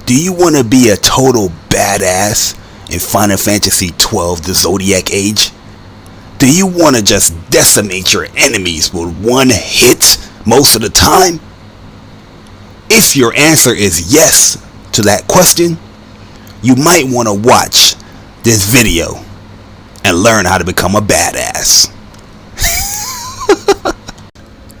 Do you want to be a total badass in Final Fantasy XII the Zodiac Age? Do you want to just decimate your enemies with one hit most of the time? If your answer is yes to that question, you might want to watch this video and learn how to become a badass.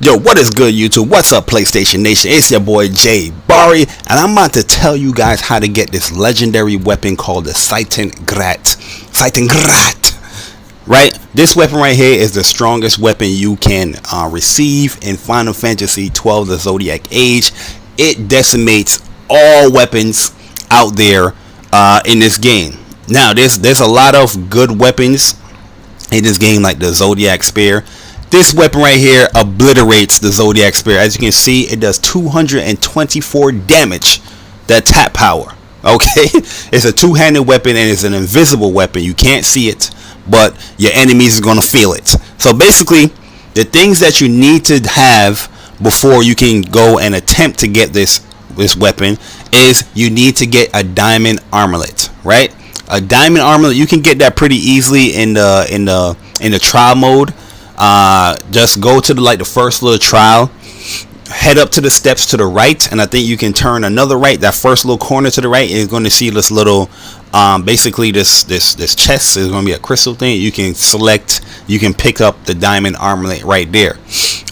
Yo, what is good, YouTube? What's up, PlayStation Nation? It's your boy Jay Bari, and I'm about to tell you guys how to get this legendary weapon called the Seitengrat. Right? This weapon right here is the strongest weapon you can receive in Final Fantasy XII the Zodiac Age. It decimates all weapons out there in this game. Now, there's a lot of good weapons in this game, like the Zodiac Spear. This weapon right here obliterates the Zodiac Spear. As you can see, it does 224 damage. That tap power. Okay, it's a two-handed weapon and it's an invisible weapon. You can't see it, but your enemies are gonna feel it. So basically, the things that you need to have before you can go and attempt to get this weapon is you need to get a Diamond Armulet, right? A Diamond Armulet, you can get that pretty easily in the trial mode. Just go to the first little trial, head up to the steps to the right, and I think you can turn another right. That first little corner to the right is going to see this little basically this chest is going to be a crystal thing. You can select, you can pick up the Diamond Armulet right there.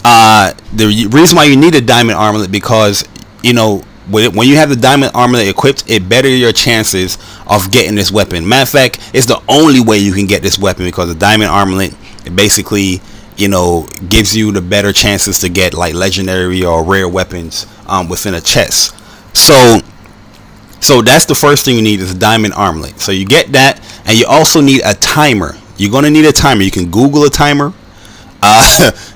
The reason why you need a Diamond Armulet, because you know, when you have the Diamond Armulet equipped, it better your chances of getting this weapon. Matter of fact, it's the only way you can get this weapon, because the Diamond Armulet, it basically, you know, gives you the better chances to get like legendary or rare weapons within a chest. So that's the first thing you need, is a Diamond Armulet. So you get that, and you also need a timer. You're gonna need a timer. You can Google a timer.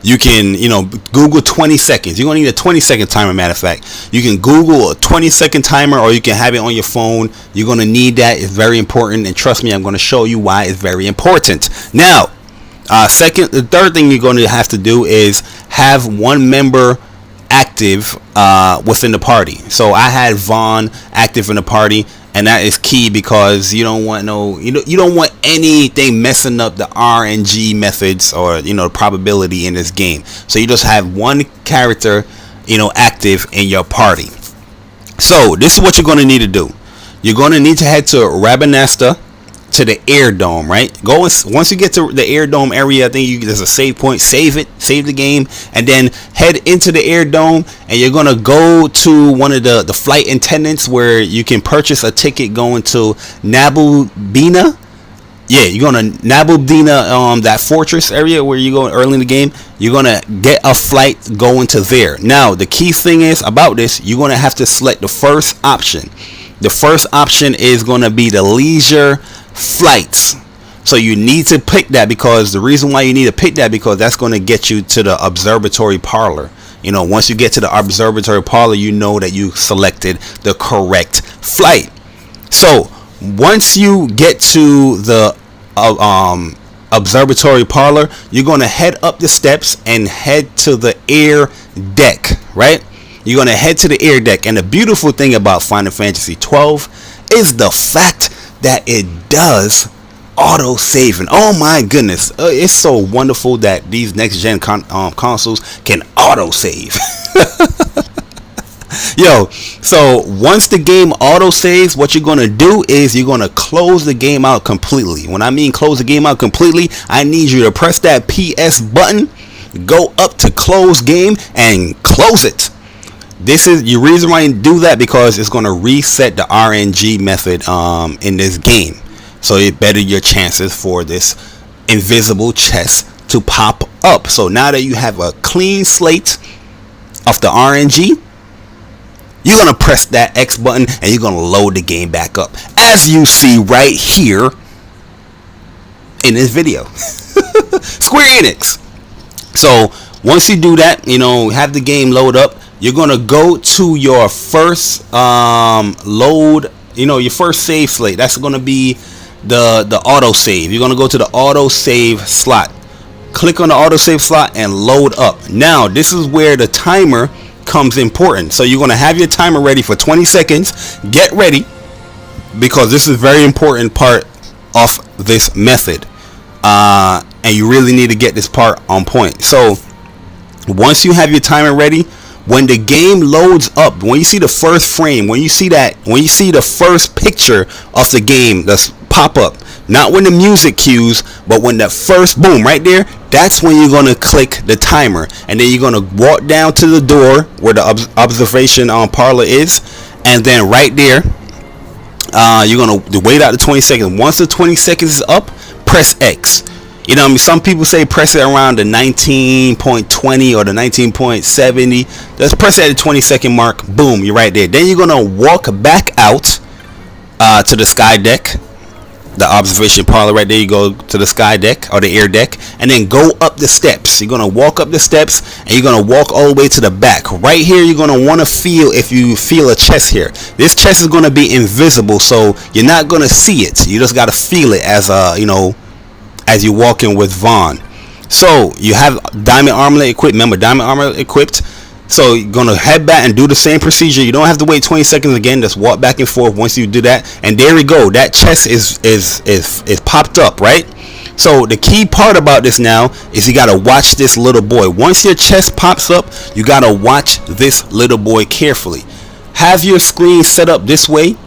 You can, you know, Google 20 seconds. You're gonna need a 20-second timer. Matter of fact, you can Google a 20-second timer, or you can have it on your phone. You're gonna need that. It's very important, and trust me, I'm gonna show you why it's very important. Now, the third thing you're going to have to do is have one member active within the party. So I had Vaughn active in the party, and that is key, because you don't want you don't want anything messing up the RNG methods, or you know, the probability in this game. So you just have one character, you know, active in your party. So this is what you're going to need to do. You're going to need to head to Rabanastre, to the aerodrome, right? Once you get to the aerodrome area, I think there's a save point. Save the game, and then head into the aerodrome, and you're gonna go to one of the flight attendants where you can purchase a ticket going to Nalbina. Yeah, you're gonna Nalbina, that fortress area where you go early in the game. You're gonna get a flight going to there. Now, the key thing is about this, you're gonna have to select the first option. The first option is gonna be the leisure flights. So you need to pick that, because the reason why you need to pick that, because that's going to get you to the Observatory Parlor. You know, once you get to the Observatory Parlor, you know that you selected the correct flight. So once you get to the Observatory Parlor, you're going to head up the steps and head to the air deck, right? You're going to head to the air deck, and the beautiful thing about Final Fantasy XII is the fact that it does auto saving. Oh my goodness, it's so wonderful that these next gen consoles can auto save. Yo, so once the game auto saves, what you're gonna do is you're gonna close the game out completely. When I mean close the game out completely, I need you to press that PS button, go up to close game, and close it. This is the reason why you do that, because it's going to reset the RNG method in this game. So it better your chances for this invisible chest to pop up. So now that you have a clean slate of the RNG, you're going to press that X button, and you're going to load the game back up, as you see right here in this video. Square Enix. So once you do that, you know, have the game load up, you're gonna go to your first load, you know, your first save slate. That's gonna be the auto save. You're gonna go to the auto save slot, click on the auto save slot, and load up. Now this is where the timer comes important. So you're going to have your timer ready for 20 seconds. Get ready, because this is a very important part of this method, and you really need to get this part on point. So once you have your timer ready, when the game loads up, when you see the first frame, when you see the first picture of the game that's pop up, not when the music cues, but when that first boom right there, that's when you're going to click the timer, and then you're going to walk down to the door where the observation parlor is, and then right there you're going to wait out the 20 seconds. Once the 20 seconds is up, press X. You know what I mean? Some people say press it around the 19.20 or the 19.70. Let's press it at the 20-second mark. Boom, you're right there. Then you're going to walk back out to the sky deck, the observation parlor. Right there, you go to the sky deck or the air deck, and then go up the steps. You're going to walk up the steps, and you're going to walk all the way to the back. Right here, you're going to want to feel, if you feel a chest here, this chest is going to be invisible, so you're not going to see it. You just got to feel it as as you walk in with Vaughn. So you have Diamond Armulet equipped. Remember, Diamond Armulet equipped. So you're gonna head back and do the same procedure. You don't have to wait 20 seconds again. Just walk back and forth. Once you do that, and there we go. That chest is popped up, right? So the key part about this now is you gotta watch this little boy. Once your chest pops up, you gotta watch this little boy carefully. Have your screen set up this way,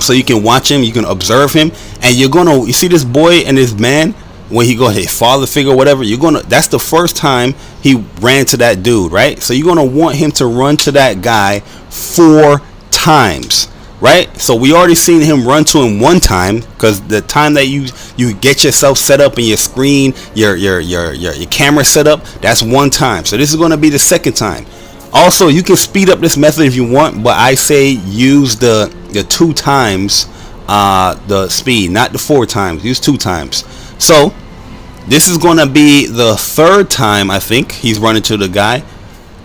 so you can watch him, you can observe him, and you see this boy and this man, when he go his father figure or whatever, that's the first time he ran to that dude, right? So you're gonna want him to run to that guy 4 times, right? So we already seen him run to him 1 time, because the time that you get yourself set up and your screen, your camera set up, that's 1 time. So this is gonna be the 2nd time. Also, you can speed up this method if you want, but I say use the 2 times the speed, not the 4 times. Use 2 times. So this is going to be the 3rd time, I think, he's running to the guy.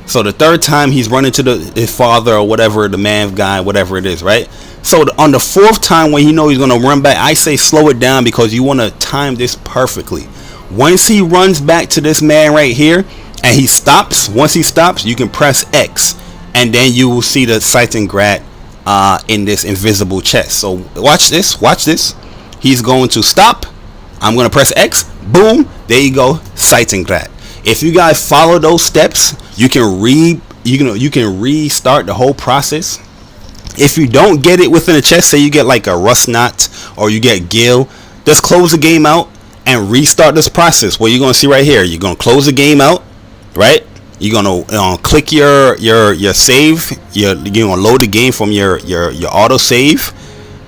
So the 3rd time he's running to his father or whatever, the man guy, whatever it is, right? So on the 4th time, when you know he's going to run back, I say slow it down, because you want to time this perfectly. Once he runs back to this man right here and he stops, once he stops, you can press X, and then you will see the Seitengrat in this invisible chest. So watch this. He's going to stop. I'm going to press X. Boom. There you go. Seitengrat. If you guys follow those steps, you can restart the whole process. If you don't get it within the chest, say you get like a rust knot or you get gill, just close the game out and restart this process. What you're going to see right here, you're going to close the game out, right? You're gonna click your save. You're gonna load the game from your auto save,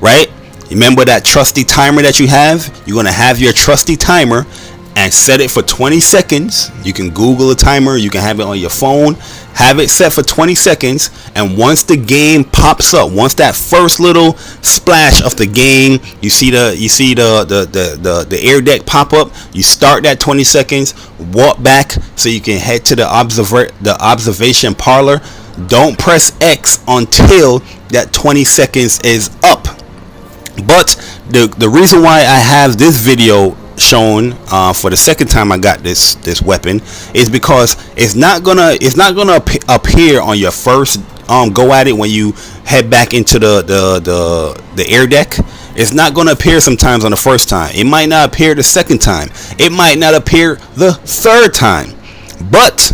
right? Remember that trusty timer that you have. You're gonna have your trusty timer and set it for 20 seconds. You can Google a timer. You can have it on your phone. Have it set for 20 seconds, and once the game pops up, once that first little splash of the game, you see the air deck pop up, you start that 20 seconds, walk back so you can head to the observation parlor. Don't press X until that 20 seconds is up. But the reason why I have this video shown for the 2nd time I got this weapon is because it's not gonna appear on your first go at it. When you head back into the air deck, it's not gonna appear sometimes on the first time. It might not appear the 2nd time. It might not appear the 3rd time, but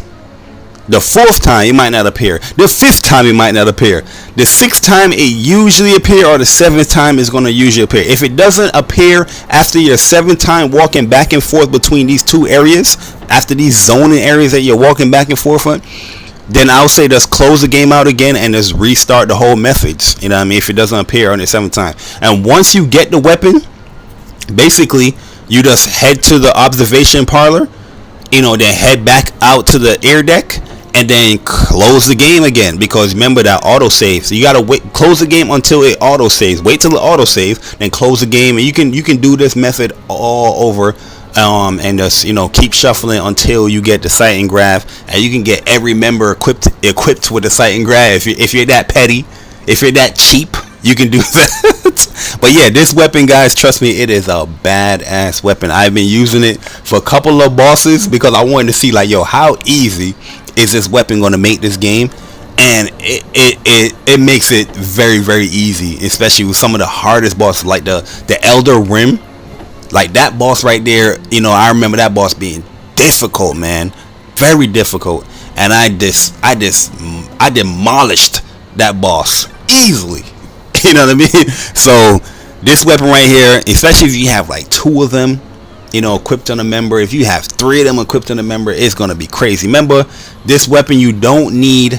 the 4th time it might not appear. The 5th time it might not appear. The 6th time it usually appear, or the 7th time is going to usually appear. If it doesn't appear after your 7th time walking back and forth between these 2 areas, after these zoning areas that you're walking back and forth on, then I'll say just close the game out again and just restart the whole methods. You know what I mean? If it doesn't appear on the 7th time. And once you get the weapon, basically you just head to the observation parlor, then head back out to the air deck, and then close the game again, because remember that auto save. So you gotta close the game until it auto saves. Wait till it auto saves, then close the game, and you can do this method all over, and just keep shuffling until you get the Seitengrat, and you can get every member equipped with the Seitengrat. If you're that petty, if you're that cheap, you can do that. But yeah, this weapon, guys, trust me, it is a badass weapon. I've been using it for a couple of bosses because I wanted to see, like, yo, how easy is this weapon going to make this game? And it makes it very, very easy, especially with some of the hardest bosses, like the Elder Rim. Like that boss right there, you know, I remember that boss being difficult, man, very difficult, and I demolished that boss easily. You know what I mean? So this weapon right here, especially if you have like 2 of them, you know, equipped on a member, if you have 3 of them equipped on a member, it's gonna be crazy. Remember, this weapon you don't need.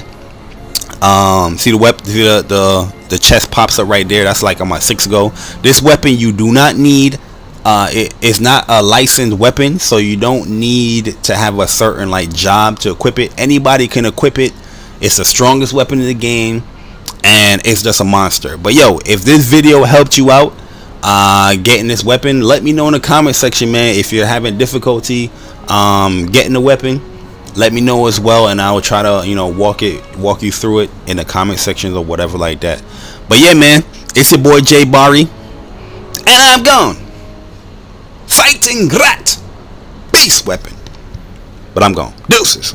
See the weapon, the chest pops up right there. That's like on my 6 go. This weapon you do not need. It is not a licensed weapon, so you don't need to have a certain like job to equip it. Anybody can equip it. It's the strongest weapon in the game, and it's just a monster. But yo, if this video helped you out getting this weapon, let me know in the comment section, man. If you're having difficulty getting the weapon, let me know as well, and I will try to, you know, walk you through it in the comment sections or whatever like that. But yeah, man, it's your boy Jay Bari, and I'm gone. Seitengrat, beast weapon. But I'm gone. Deuces.